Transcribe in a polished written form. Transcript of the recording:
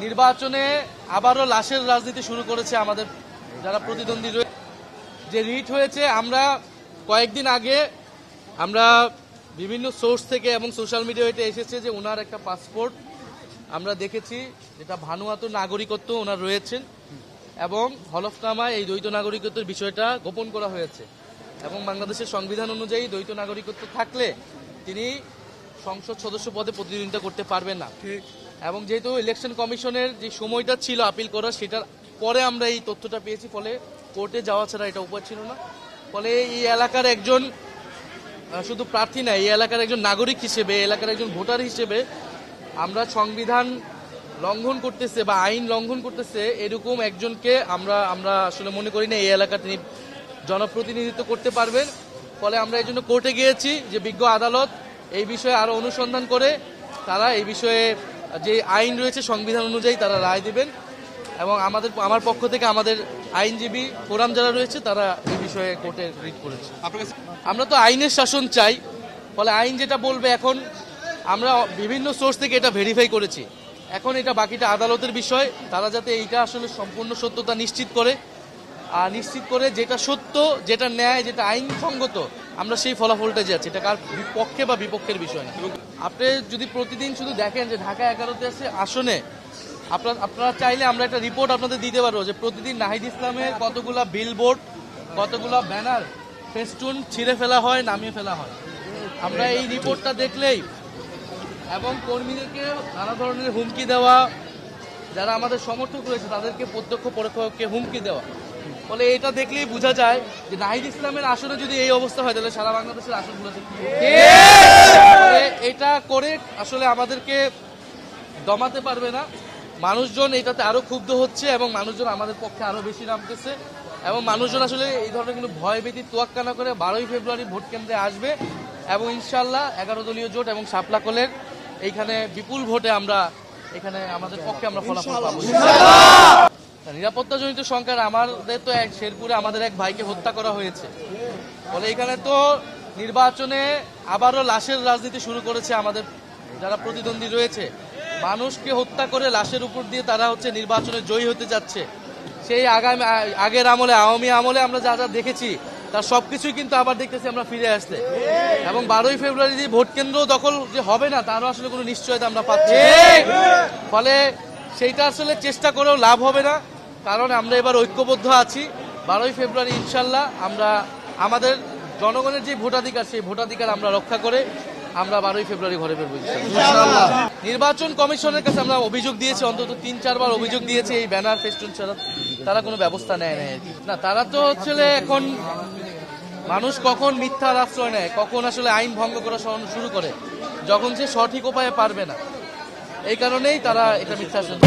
নির্বাচনে আবারও লাশের রাজনীতি শুরু করেছে আমাদের যারা প্রতিদ্বন্দ্বী রয়েছে। যে রিট হয়েছে, আমরা কয়েকদিন আগে আমরা বিভিন্ন সোর্স থেকে এবং সোশ্যাল মিডিয়ায় এটা এসেছে যে ওনার একটা পাসপোর্ট আমরা দেখেছি, যেটা ভানুয়াতুর নাগরিকত্ব ওনার রয়েছেন এবং হলফনামায় এই দ্বৈত নাগরিকত্বের বিষয়টা গোপন করা হয়েছে এবং বাংলাদেশের সংবিধান অনুযায়ী দ্বৈত নাগরিকত্ব থাকলে তিনি সংসদ সদস্য পদে প্রতিদ্বন্দ্বিতা করতে পারবেন না। এবং যেহেতু ইলেকশন কমিশনের যে সময়টা ছিল আপিল করার, সেটার পরে আমরা এই তথ্যটা পেয়েছি, ফলে কোর্টে যাওয়া ছাড়া এটা উপায় ছিল না। ফলে এই এলাকার একজন শুধু প্রার্থী না, এই এলাকার একজন নাগরিক হিসেবে, এলাকার একজন ভোটার হিসেবে আমরা সংবিধান লঙ্ঘন করতেছে বা আইন লঙ্ঘন করতেছে এরকম একজনকে আমরা আসলে মনে করি না এই এলাকা তিনি জনপ্রতিনিধিত্ব করতে পারবেন। ফলে আমরা এই জন্য কোর্টে গিয়েছি যে বিজ্ঞ আদালত এই বিষয়ে আরো অনুসন্ধান করে তারা এই বিষয়ে যে আইন রয়েছে সংবিধান অনুযায়ী তারা রায় দিবেন এবং আমার পক্ষ থেকে আমাদের আইনজীবী ফোরাম যারা রয়েছে তারা এই বিষয়ে কোর্টে রিট করেছে। আমরা তো আইনের শাসন চাই, ফলে আইন যেটা বলবে, এখন আমরা বিভিন্ন সোর্স থেকে এটা ভেরিফাই করেছি, এখন এটা বাকিটা আদালতের বিষয়। তারা যাতে এইটা আসলে সম্পূর্ণ সত্যতা নিশ্চিত করে যেটা সত্য, যেটা ন্যায়, যেটা আইনসঙ্গত, আমরা সেই ফলাফলটা যাচ্ছি। এটা কার পক্ষে বা বিপক্ষের বিষয় না। আপনি যদি প্রতিদিন শুধু দেখেন যে ঢাকা 11তে আসনে আপনারা চাইলে আমরা একটা রিপোর্ট আপনাদের দিতে পারবো যে প্রতিদিন নাহিদ ইসলামের কতগুলা বিলবোর্ড, কতগুলা ব্যানার, ফেস্টুন ছিঁড়ে ফেলা হয়, নামিয়ে ফেলা হয়। আমরা এই রিপোর্টটা দেখলেই, এবং কর্মীদেরকে নানা ধরনের হুমকি দেওয়া, যারা আমাদের সমর্থক রয়েছে তাদেরকে প্রত্যক্ষ পরোক্ষকে হুমকি দেওয়া, ফলে এটা দেখলেই বোঝা যায় যে নাহিদ ইসলামের আসলে যদি এই অবস্থা হয় তাহলে সারা বাংলাদেশের আসনগুলোতে এটা করে আসলে আমাদেরকে দমাতে পারবে না। মানুষজন এটাতে আরো ক্ষুব্ধ হচ্ছে এবং মানুষজন আমাদের পক্ষে আরো বেশি নামতেছে এবং মানুষজন আসলে এই ধরনের কোনো ভয় ভীতি তোয়াক্কা না করে 12ই ফেব্রুয়ারি ভোট কেন্দ্রে আসবে এবং ইনশাআল্লাহ 11 দলীয় জোট এবং শাপলাকলের এইখানে বিপুল ভোটে আমরা এখানে আমাদের পক্ষে আমরা ফলাফল পাবো। নিরাপত্তাজনিত সংখ্যার আমাদের তো শেরপুরে আমাদের এক ভাইকে হত্যা করা হয়েছে, ফলে এখানে তো নির্বাচনে আবারও লাশের রাজনীতি শুরু করেছে আমাদের যারা প্রতিদ্বন্দ্বী রয়েছে। মানুষকে হত্যা করে লাশের উপর দিয়ে তারা নির্বাচনে জয়ী হতে যাচ্ছে। সেই আগের আমলে, আওয়ামী আমলে আমরা যা যা দেখেছি তার সবকিছুই কিন্তু আবার দেখতেছি আমরা ফিরে আসতে, এবং 12ই ফেব্রুয়ারি যে ভোট কেন্দ্র দখল যে হবে না তারও আসলে কোনো নিশ্চয়তা আমরা পাচ্ছি। ফলে সেইটা আসলে চেষ্টা করেও লাভ হবে না, কারণ আমরা এবার ঐক্যবদ্ধ আছি। 12ই ফেব্রুয়ারি ইনশাল্লাহ আমরা আমাদের জনগণের যে ভোটাধিকার, সেই ভোটাধিকার আমরা রক্ষা করে আমরা 12ই ফেব্রুয়ারি ঘরে ফিরবো ইনশাআল্লাহ। নির্বাচন কমিশনের কাছে আমরা অভিযোগ দিয়েছি, অন্তত 3-4 বার অভিযোগ দিয়েছি এই ব্যানার ফেস্টুন ছাড়া তারা কোনো ব্যবস্থা নেয় নাই না। তারা তো এখন মানুষ কখন মিথ্যার আশ্রয় নেয়, কখন আসলে আইন ভঙ্গ করা শুরু করে, যখন সে সঠিক উপায়ে পারবে না, এই কারণেই তারা এটা মিথ্যা আশ্রয়